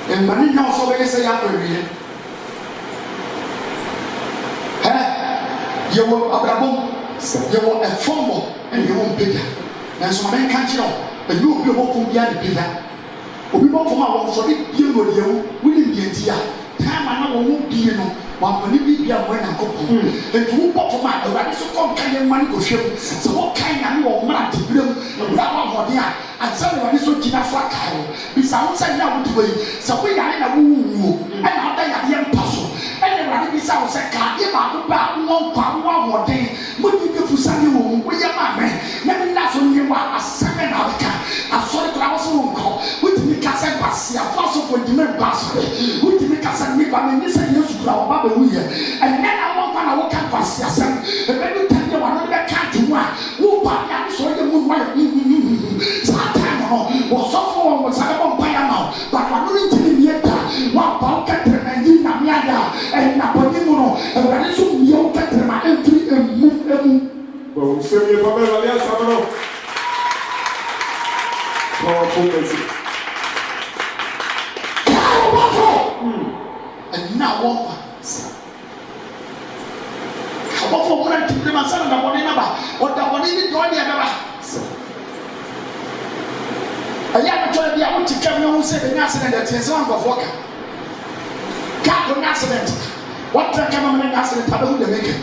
And money now so they say up here. You will abrabom, you will a formal and you won't pay. And so I can't you know, and you will be able to be at the pillar. We want from our so you will be here. Time I know won't be you know, one when you be a when I go home. And you walk for my right so come kind of money go show. So what kind of more money to build a brother or there? And somebody so Gina Swaka. Besides, I know to way. So we are in a woo and how they are young puzzle. And the right beside us, I can't give up about one more day. But you go for Sunday home with your mammy. Never that's when you are a second outcome. I saw the glass room call. With me, Cassan Passia, fossil for dinner basket. With me, Cassan, me, but this is used to our Baba. And then I want to walk up Passia. And then you tell you another can't do one. Who bought that? So the moon was so for was I won't buy now, but I'm not telling you that one pocket and you Namiada and Napolino, and I assume you get my entry and move them. Well, send me a Pamela Sabano. And now what? How about when I took them and said, what the one in the door, the other. I am trying to be to come on said an accident that is on of walker. Car accident. What the cameraman accident? I don't make it.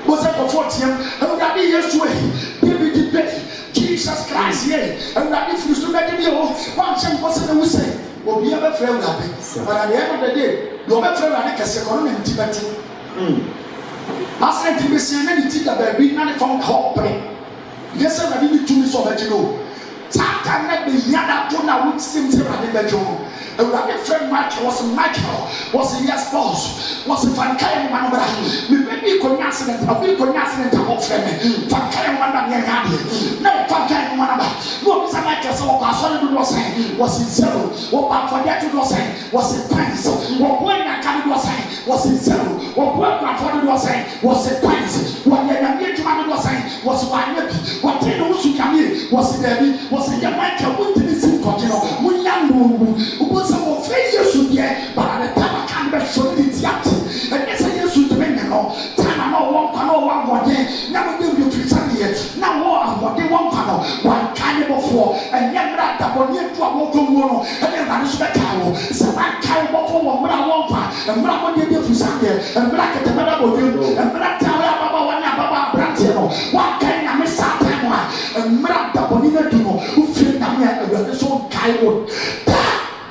Was that for 40 years? And that years to it. Jesus Christ, yea. And that if you stood at the one chance wasn't we say, will be ever friend happy. But at the end of the day, your better like a second and Tibet. Accident to be seen any tea that be not found hot brain. Yes, I didn't do so that you know. Satan let the yada tuna would seem to have the job. And my friend Michael was a yes boss, was a Fankai man. Maybe could accident, a big accident of friend. Fankai man, no Fankai man. No, Mr. Michael, so I saw saying was in zero. What for that was saying was in pines. What when I can't was saying was in zero. What my father was saying was in pines. What the man was saying was one. What they know was in there. Was in the Michael, what did it seem to you? We young who was some failure should be, but at the time I can't be sure it's yet. And yes, I used to bring time I know one more day, never give you 3 Sundays. Now, what they want panel, one kind of 4, and yet that the body to a motor, and then I respect how. So I carry for what I want, and black one day for Sunday, and black at the middle of you, and black tower about one Baba Brantino. What kind of miss that time? And black the body to know who feel that we are so kind of.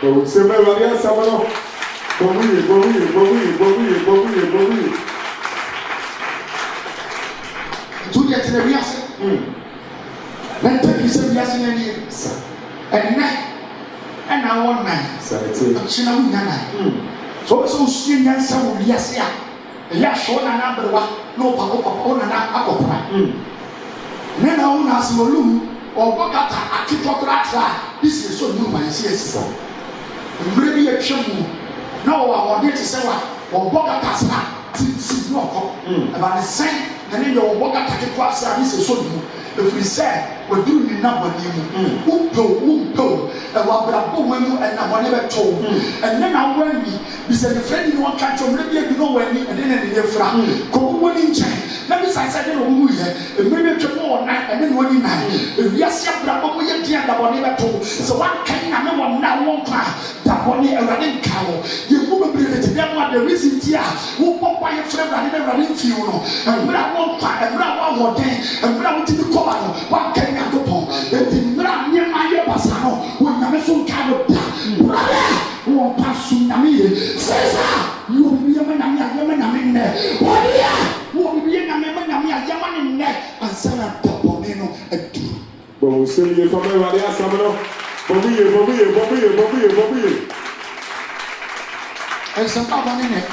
Oh, c'est vrai, Maria, ça va non? Bobby. Tout est très bien. Maintenant, il s'est bien signé. And now one man. So she and some yes, yeah, show another one. No, Papa, Nana, Nena unas molum or Bogata, I keep up that. This is so new, my CS. Maybe a chum. No, I want to say what or Bogata's not about the same, and then your Bogata this is so new. If we say we're doing the number, who go, and what when you and I never told. And then I went me, we said the friend in one country, maybe you know when me, and then in the front. Go winning chain. Let me say, I said, maybe tomorrow night, and then winning night. If yes, you have we are the one never told. So what can I know now? One time, that one a running cow. You won't be able to get what the reason here. Who pop by your friend and never running funeral. And we are one time, and we are one more day, and we are to the cover. What can I go on? The brand near my Basano, when I'm so kind of brother, who are passing me, says, you will be a man in there. What will be a man in there? And Sarah Taponino and two. Bon, c'est lié comme un variant, ça va. Bobby. And some other in it.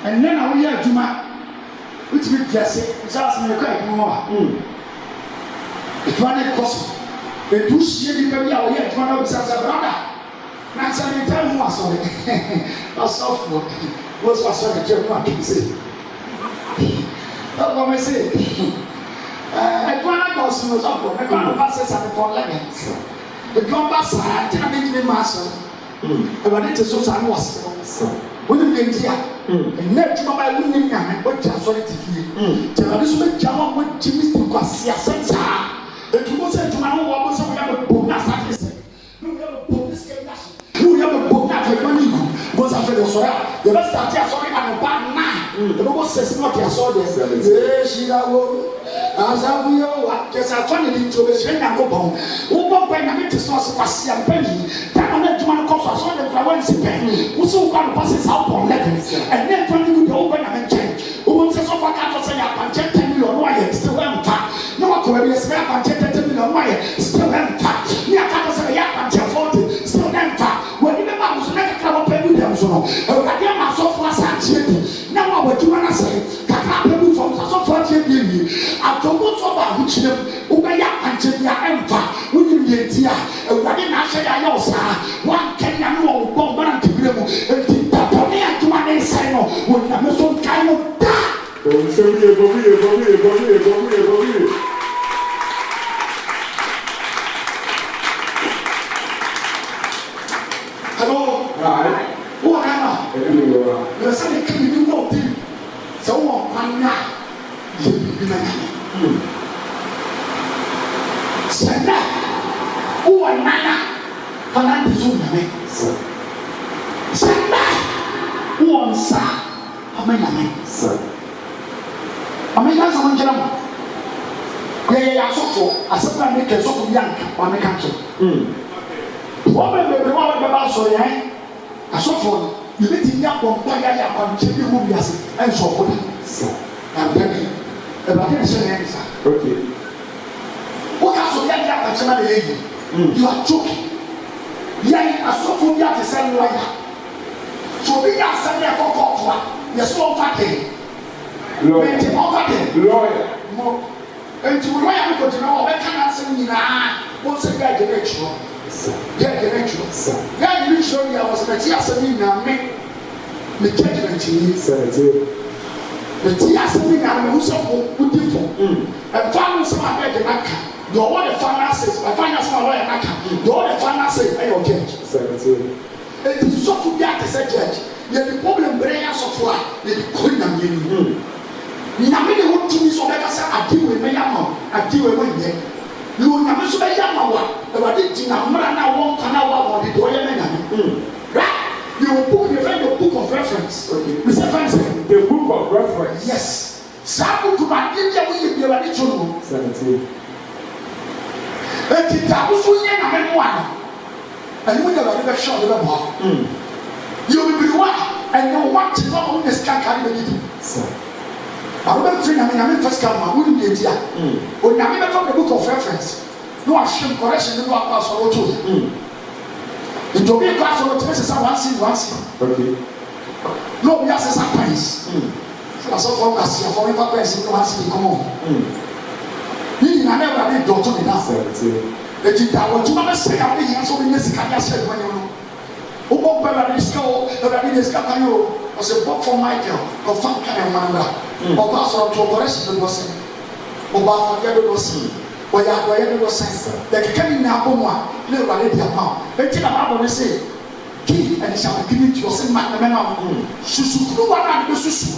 And then I will hear Juma, which will just say, it's asking me a crack more. It's one of course. The two shady baby out here, one of us as a brother. Now, something tell me what's on it. Not soft. What's the German can say? That's what I say. I can't go to the shop. I can't pass it at the phone leggings. The compass, I can't make me master. I wanted to so I was. Wouldn't get here. And never by winning and what just wanted to feel. Tell us what Jama would Jimmy to go see a sense. It was a tomorrow was we have a bonus at this. We have a bonus game. We have a bonus for money. Was after the Sora. The rest are just sorry and a bad man. The robot says not your soldiers. Yes, she will. As I will, just a funny to the Shen and go home. Who won't buy a bit of sauce for Siam Penny? That on that one cost us on the Florence pen. Who so come passes out on letters. And then when you could open and change. Who wants to suffer cat say I can check 10 million wire, still have fat. No one could be a spare and check 10 million wire, still have fat. Near Catas and Yak and 40, still have fat. When you never was never come up with them, so I get myself was actually. Now what you want to say? Kaka from so far to you. I don't go to about which them Ubaya and Jenia Empa, when you get here, and what in Asha Yosa, one can know bomb and to Gremo, and the Paponia to my sign when I'm so kind of that. Hello, right? Who am I? There's something coming in your team. So one now. Senda, who are Nana? Fanati Zuname. Senda, who on Sa? Amen. Amen. That's one gentleman. Yeah, so I said, make a sort of young on the country. What will be about so young? I saw for you meeting young one, and Jimmy Rubias and so forth. I'm telling you. Okay. What has to get that personal lady? You are joking. Yeah, I saw from that to send lawyer. So we are sending a call to her. Yes, no fatty. Lawyer. And to lawyer, because you know, I cannot send you now. What's a guy direction? Yeah, direction. Yeah, you show me I was a teacher now. Me judgment to the tea seminar who said, who did for and found some of the Naka. The all the finances, I find out some lawyer Naka. The all the finances, I don't judge. It is so to be at the judge. Yet the problem bringers of what they couldn't have given. Naming what to me so that I deal with me. I deal with me. You never so a young one. But I didn't know one can hour or the doyen. Right? You will book the book of reference. Mr. Francis, the book of reference. Yes. Sabu to my India will be a little. 17. And it was one. And we never shot the ball. You will be one, and you want to know who this can carry the I remember three, I mean, first come, I wouldn't be here. When I remember from the book of reference, no, I should correction, no, I pass or two. It will be a class of the once. Okay. No, we have some pines. So I saw for us, for every person who has to come on. You never did go to me now. It is our two members say, I'm being so many years. I said, when you know, who won't bear this go, that I discover you as a book for Michael, or Funk and Manda, or Pastor to Boris the Boston, or Bath for the Boston. Or you are going to say that you can now go on, little by little amount. But you are going to say, give and shall give it to your son, my man. Susu, one of the Susu,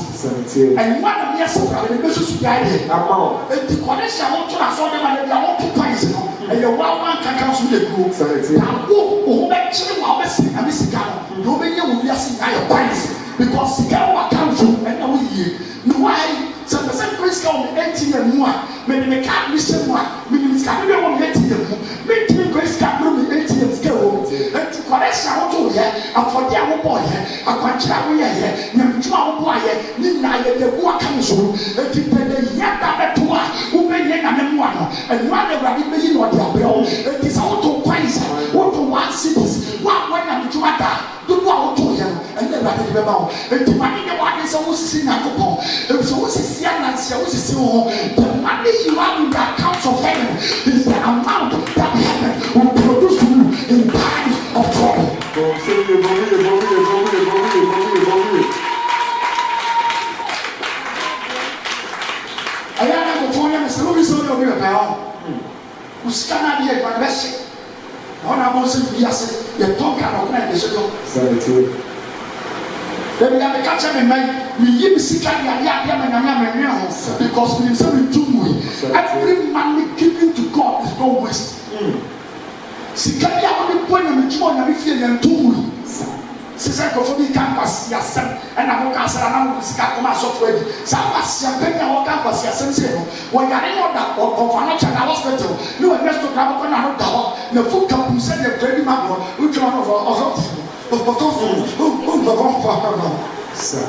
and one of the Susu, the Susu died. And the connection I want to have for them and they are all two pints. And your one can come to the group. Now, who actually want to see a Messiah? Nobody will be asking your pints because the girl will come to and now we. No, why? So the same place called 18 and more. Maybe the cat mission one, meaning it's coming on 18 and more. Maybe the grace can bring 18 and scale. And to correct our tool here, and for the other boy here, I can't travel here, Namu boy here, Nina, the work comes through, and to the Yaka Tua, who may get a memoir, and one of the million or the bill, and this auto price, what to one cities, what when I'm to matter. Do what to him, and then I did about it. The money the one is almost seen at the pole. It was almost a young and so the money you have in the accounts of heaven is the amount that heaven will produce to you in times of trouble. I am for you, Mr. Louis, so you'll be a pound. Who scan idea, but best. One of us is yes, the talk and open the show. Then we have a catch up in mind. We give Sikari and Yam because we say too. Every money given to God is no waste. Sikari only point on the joy and we feel them too. Sister Kofobi campus, yes, and I will answer and Sikakoma software. Sapas, Yampena or campus, yes, and when you are in that or financial hospital, you are just to grab on another dollar. The food company said the credit man, which one of our Sir,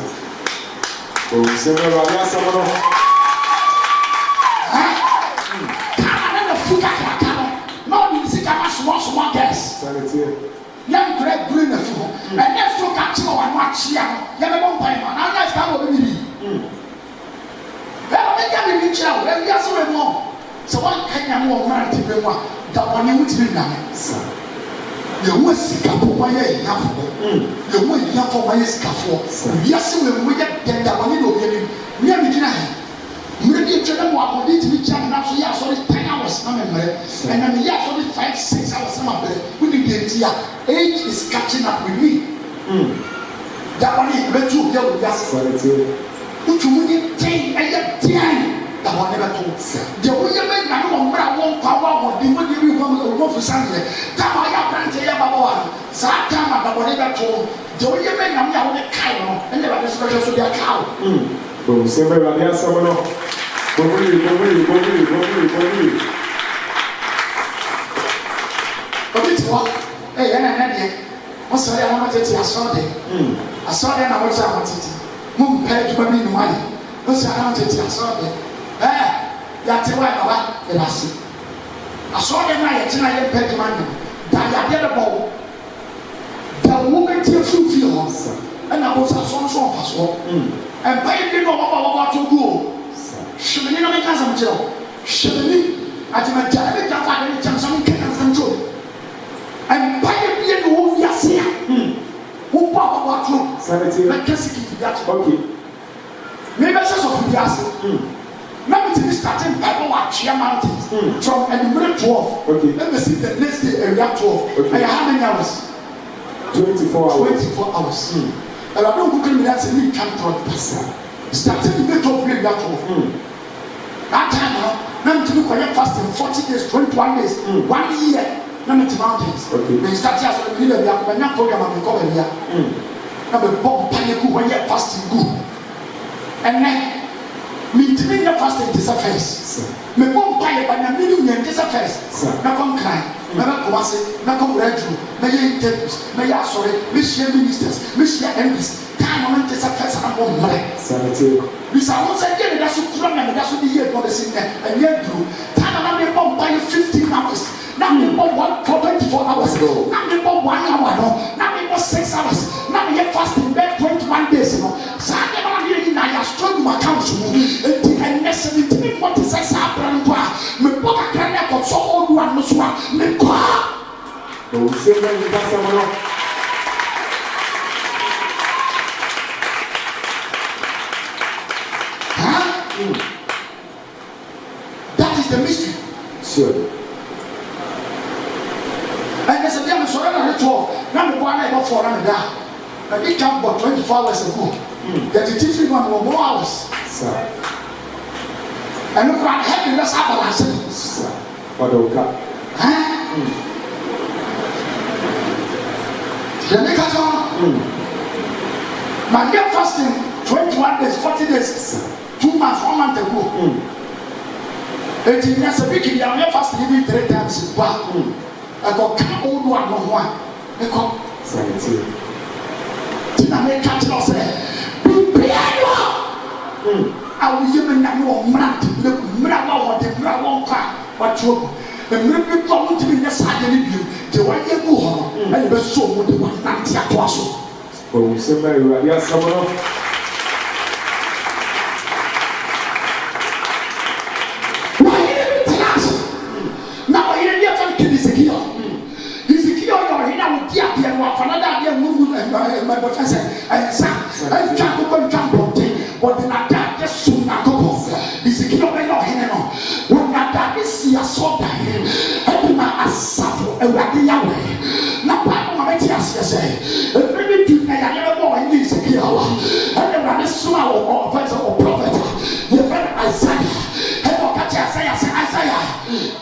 small guess. Young Greg Green, and that's so catching on what she had. Young Vampire, and I can't believe. Well, I can't be child, and yes, we know. So, one can more man to be one, that one you would be done. You will seek up for my enough. You will not for my scaffold. Yes, we get that one you know. We are beginning. Maybe you tell them what we need to be chatting up. So, yes, only 10 hours. And then, yes, only 5-6 hours. We need the age is catching up with me. That one is better to go with us. If you need 10, I get 10. That one never told. The way you make now, I won't power or the way you go for Sunday. Come on, I can't tell you about one. Sakam, but whatever told. The way you make now, I want a cow, and never the special to their cow. But several years, someone of Bobby. But it's what? Hey, and what's the I want to say? I saw them. I saw them. I was I wanted to. Moon paid to me money. What's the I wanted to? I saw them. That's why I see. I saw them. I had paid money. That I get a ball. The woman tells you feel, and I was a song as well. And pay me no what to go. Should we not make some job? Should we? I didn't tell you that I didn't some can control. And pay me who you see. Who bought what to? Sanity. I can't see that. Okay. Maybe I saw the answer. Now we starting Bible at Chia Mountains from Edinburgh 12. Okay. Let me see the next day area 12. Okay. And how many hours? 24 hours. 24 hours. And I don't look at me and say, we can't talk this. Starting the 12 area 12. That time, now to look at fasting 40 days, 21 days, 1 year. Now to mountains. Okay. When you start here, so we need a program and we call it here. Now the bomb panic when you're fasting good. And then me timi na fasting this first me bom paye ba na me nu this first na come cry na ba ko ase na come radio na ye interviews na ya sorry me share ministers me share MPs time on this first na bom mare sanity we say won say dey da so kura na da so dey here for the sin and yet do time na me bom paye 15 hours na me bom 1 for 24 hours na me bom 1 hour no na me bom 6 hours na me fasting back 21 days no sa dey ba here na ya strong my account and necessarily what is a brand me book a can never so old one so me kwa o se va ni pasa mano that is the mystery. Sure. And there's a damn sorry na 12 na me kwa na about 4 na da na it come about 24 hours ago. That the different one more hours. Sir. And look at heaven, let's have a lesson. Padoka. The next one. My year fasting 21 days, 40 days, 2 months, 1 month ago. 18 years a week, I'm fasting even 3 times. Wow. I got come old one on one. I come. Sanity. Tina make catch us. I will even know mad, mad, what trouble. The miracle come to me, yes, I believe you. The way you go, and the soul would be 190 at once. Oh, somebody, yes, someone. Now, I hear you talking to Ezekiel. Ezekiel, you're here now with the idea of another idea, and my boss said, and can't go and jump on thing, but then I just soon I go. Ezekiel, awurade yawɛ na paano ma bɛte aseɛ sɛ ɛbɛbi du na yɛade bɛbɔ wɔn ne Ezekiel ɛna awurade soma wɔ ɔfɛsɛ wɔ prɔfɛt yɛfɛ no Isaiah ɛna ɔka kyerɛ Isaiah sɛ Isaiah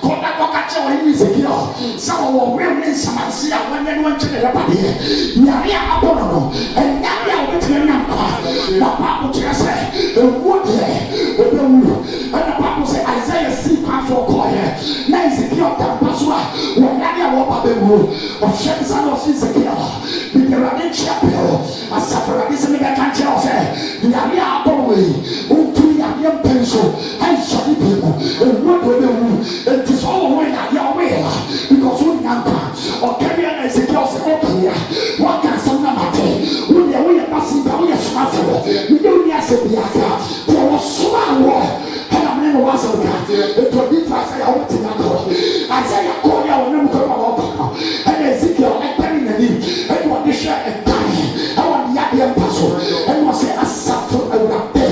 kɔda kɔka kyerɛ wɔn ne Ezekiel sɛ wɔwɔ wɛm ne nsamanse a wɔnyɛ no wɔnkyɛ ne yɛbadeɛ nyare a abɔ no no ɛnyare a wɔbɛtumi anya nkwa na paano kyerɛ sɛ ɛwuo deɛ wɔbɛwu ɛna paano sɛ Isaiah si kwan so ɔkɔɔyɛ na Ezekiel dampa so a wɔnyare a wɔba bɛwu ɔhyɛ nsa na ɔsi Ezekiel bibi awurade nkyia pɛɛ asafo awurade sɛ mebɛka nkyerɛ wo sɛ nyare a abɔ no yi ɔntumi yareɛ mpɛn so ɛnsɔre pii mu ɛwuo deɛ ɔbɛwu enti sɛ ɔwɔ ho yareɛ ɔweyɛ because wonya nkwa ɔkɛdeɛ na Ezekiel sɛ ɔpɛɛ wɔka asɛm na mate wodeɛ woyɛ basimba woyɛ somafoɔ mede woni asɛ biaka deɛ wɔsoma wɔ ɛna mene ne wɔasɛm ka ɛtu ɔdi fa sɛ yɛwote nakɔ asɛ yɛkɔɔ yɛ wɔ ne mu kɔma wɔkɔ no ɛna Ezekiel ɛpɛne n'anim ɛne wɔde hwɛ ɛdan ɛwɔ ne yadeɛ mpa so ɛne wɔsɛ asafo awurade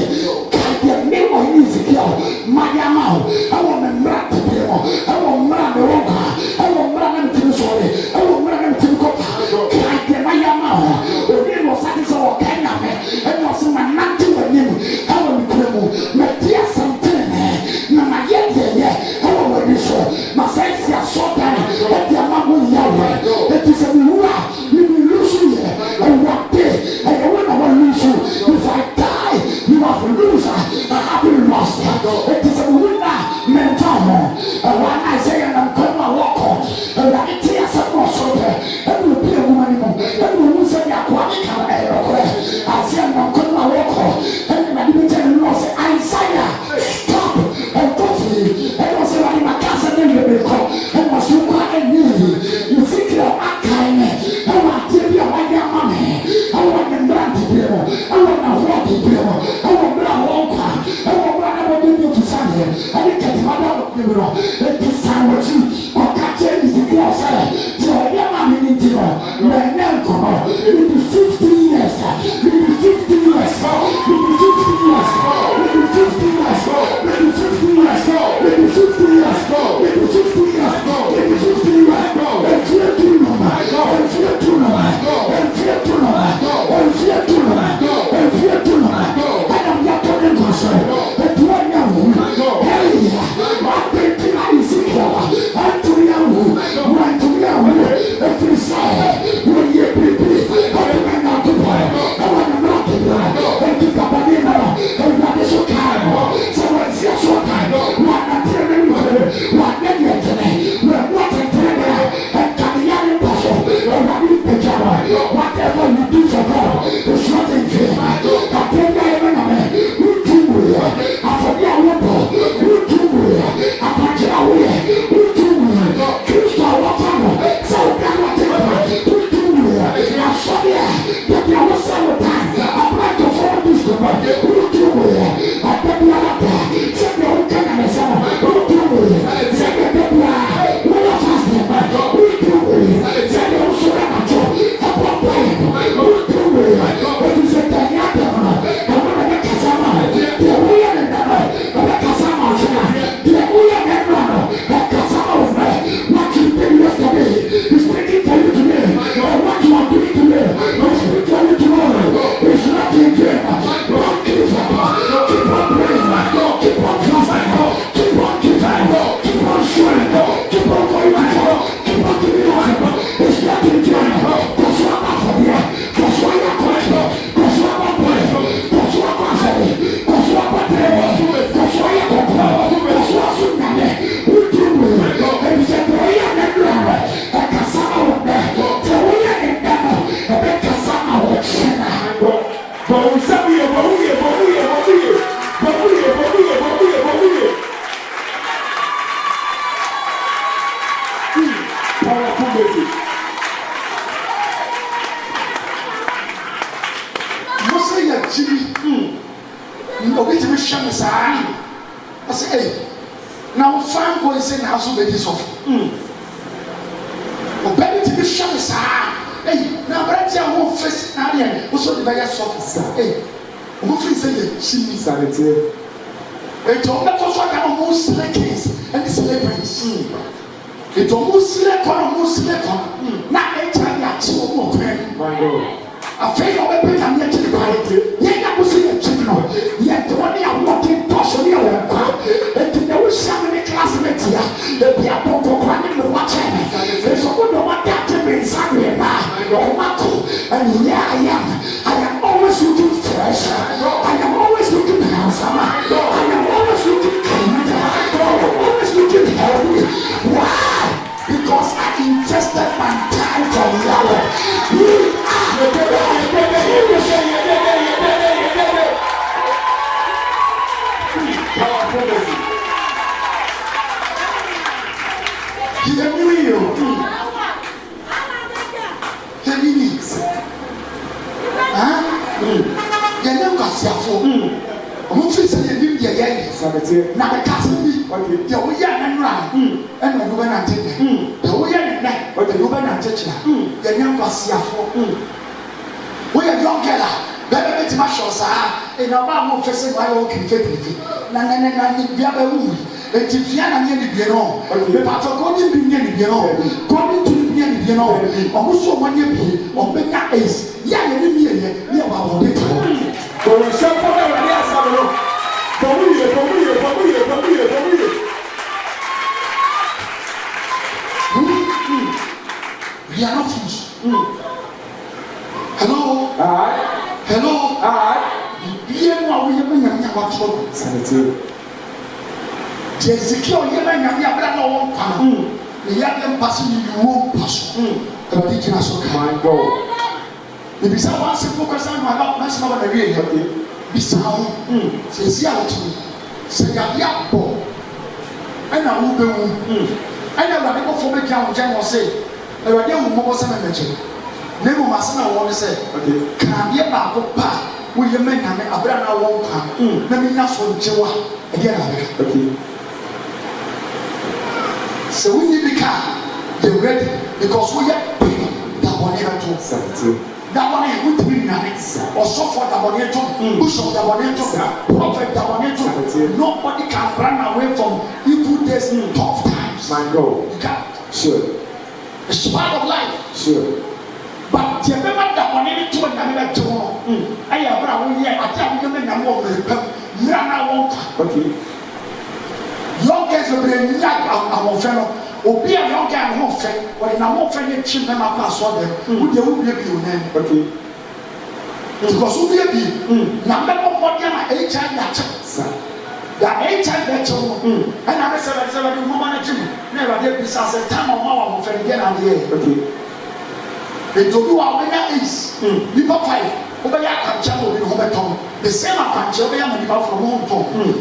kae deɛ me wɔ ne Ezekiel made ama wo ɛwɔ me mmara tedeɛ mɔ ɛwɔ mmara me wɔ nka ɛwɔ mmara na metimi sɔre ɛwɔ mmara na metimi kɔpa kae deɛ made ama wo obi ne wɔsade sɛ wɔkae nyame ɛne wɔsɛ manante w'anim ɛwɔ me kura mu madi asɛm tenenee na mayɛ deɛ yɛ ɛwɔ w'ani so masɛ si asɔdan ɛde ama wo yɛwɛ ɛti sɛ mewu a memelu so yɛ awurade ɛyɛ wo na wɔlu so if I die you have lose I have been lost ɛti sɛ mewu na mɛnta ho ɛwɔ ana sɛ yɛ na nkɔm a wɔkɔ awurade te asɛm wɔ soro pɛ ɛne obi awuma ne mu ɛne owu sɛ de akoa ne ka ɛyɛkorɛ aseɛ na nkɔm a wɔkɔ ɛne made bɛgya ne mu sɛ Isaiah stop ɛnkɔfiri ɛne wɔ sɛ wade makasa ne nwɛbɛkɔ ɛne wɔ sɛ wokɔ ɛnyɛ Ezekiel akae me ɛwɔ adeɛ bi a wayɛ ama me ɛwɔ ne mmara ntedeɛ mu ɛwɔ ne ahoɔ ntedeɛ mu ɛwɔ mmara a wɔnkwa ɛwɔ mmara na wɔde ne afusadeɛ ɛne kɛtemada wɔde mu no ɛti san wɔkyi ɔka kyerɛ Ezekiel sɛ deɛ ɔyɛ ma me ne nti no na ɛnyɛ nkɔmɔ maybe 50 years maybe 50 years maybe 50 years maybe 50 years maybe 50 years maybe 50 years maybe 50 years maybe 50 years ɛnfie tu noma ɛnfie tu noma ɛnfie tu noma ɛnfie tu noma ɛnfie tu noma ɛnam yɛtɔ ne nkɔsɔ ɛtu ɔnyɛ wo ɛyɛ wapɛnti na Ezekiel ɛntumi awo wɔntumi awo ɛfiri sɛ wɔyɛ biribi ɛtumi anya atopɔ ɛwɔ ne mmara kebra ɛnti kabade na awurade so kae no sɛ wɔnsia so kae wɔanateɛ ne nwere wɔanyɛ deɛ tene wɔmmɔ tentene bɛ ɛnkaneya ne mpa so awurade pagya no whatever you do for God is not in vain apɛnya yɛ mename wotu wuyɛ afɔde a wobɔ wotu wuyɛ apakyerɛ a woyɛ wotu wuyɛ Kristo a wɔfa no sɛ woda wɔtepa wotu wuyɛ asɔdeɛ bɛbi a wosɛ wo tan abrantɔfoɔ distoma wotu wuyɛ adabiara pa sɛdeɛ woka nyame sɛ no wotu wuyɛ sɛdeɛ dabia woyɛ fasdema wotu wuyɛ sɛdeɛ wosora natwo ɛbɔ pae no wotu wuyɛ ɛti sɛ dania dɛm no ɛno na bɛkasa ma deɛ woyɛ ne dɛ no ɛbɛkasa ma ɔkyena deɛ woyɛ ne nnura no ɛkasa ma wo mɛ what you did yesterday is speaking for you today and what you are doing today is speaking for you tomorrow it's not in vain don't give up keep on praying keep on fasting keep on giving keep on showing keep on fighting keep on giving up it's not in vain that's what I'm for you that's why you're going that's what I'm praying that's what I'm saying that's what I'm praying that's why you're going that's what I'm saying we do it and say boy you're not wrong and kasama with me so we are in them and kasama with shena But we say we are. Powerful message. Mose yɛ gyiri obi tumi hwɛ me saa ɔsɛ ɛyi na wofa nkɔ nsɛ na aso bɛdi sɔfo ɔbɛni tumi hwɛ me saa ɛyi na aberante a wɔn fɛsi n'adeɛ wosɔ de bɛyɛ sɔfo saa ɛyi wɔn firi sɛ yɛ gyiri Sanity. etu ɔbɛtɔ so aka na wɔn slay kings ɛne slay prince It's almost like na HIV achieve more crime. My God. I feel no weapon can get to the body. Yet I was in a chicken. Yet the one I wanted partially away. And there was some in the classmates here. The people running the watching. There's a good one that to be Sunday. And yeah, I am always looking fresh. I am always looking handsome. I am always looking clean. I am always looking healthy. Why? Because I invested my time from Yahweh. You are He knew you. He needs. Huh? You never got yourself. I'm facing a new year. Now the castle be the way and run. And when you went and take the way and night, but the woman and teacher. You never got yourself. We are young girl. Better make my shows. In our mom facing my own creativity. Nana, be a woman. And if you are near the piano, the part of God is near the piano, going to the piano, almost so one year, or big ace. Yeah, you are it. For yourself, for we are not finished. Hello? Hello? You know we have trouble. Ezekiel, you may not have no one. The young person you won't pass. The ridiculous kind go. Maybe someone simple question about my mother. Be sound. Says Yahoo. Say Yahoo. And I will be. I never go for me. General say, I will do more cemetery. Never must know what to say. Can be about Papa. Will you make a brand I won't come? Let me not for Joa again. So we need to become the ready because we are that one ever told. That one is good to be nice. Or so for that one ever told. Bishop that one ever told. Prophet that one ever told. Nobody can run away from evil days, tough times. My God. You can't. Sure. It's part of life. Sure. But the member that one ever told that never told. I have run here. I tell you, the number of the okay. Young girls will be like our fellow. Or be a young girl who fed, or in a more friendly children, my pass on them, who they will be your name. Okay. Because who will be number of what you're my age and that. The age and that. And I said, I woman, never did this as a time of our friend again and the okay. They do our winner is number 5. Over here, I can tell you the same I can tell you from home to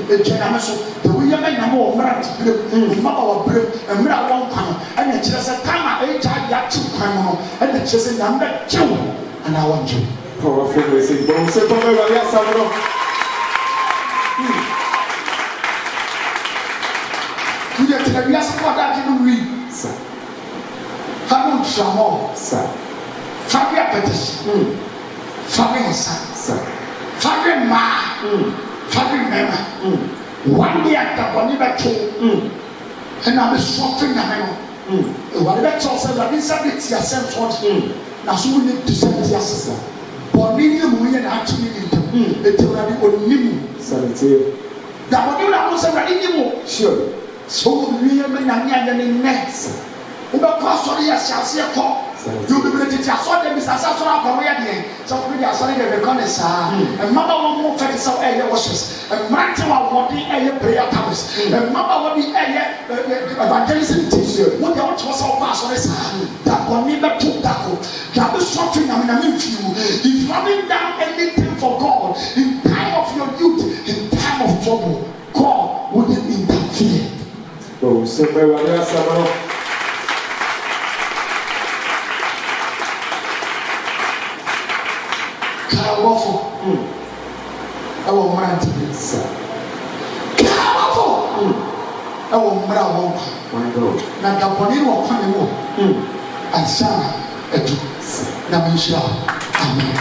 the generation. The women are more married to our bread and Mira one pound. And it's just a time I ate that 2 pound and it's just a number 2. And I want you. Powerful message. Don't say for me, yes, I know. You get to the yes, what I didn't read. Sir. Family Shamon. Sir. Family Petition. Family son, family ma, family member. One day at the one never told, and I was suffering a man. Whatever chose that this is yourself what now so we need to send yourself. But medium we are actually in the already on him. That what you are also ready anymore. Sure. So we are in next. Uber sorry, I shall see a call. You will be able to saw them, Mr. Sasson, Korean. So we are sorry, the reconnaissance. And Mother will move for air washes. And Martin will be air prayer towers. And Mother will be air evangelism teacher. What the watch was all pass on this. That one never took that hook. That was something I mean, if running down anything for God in time of your youth, in time of trouble, God wouldn't interfere. Oh, so very Powerful. I will mind to be powerful. I will marry my God. Now the body will come in and shine a do. Now, Amen.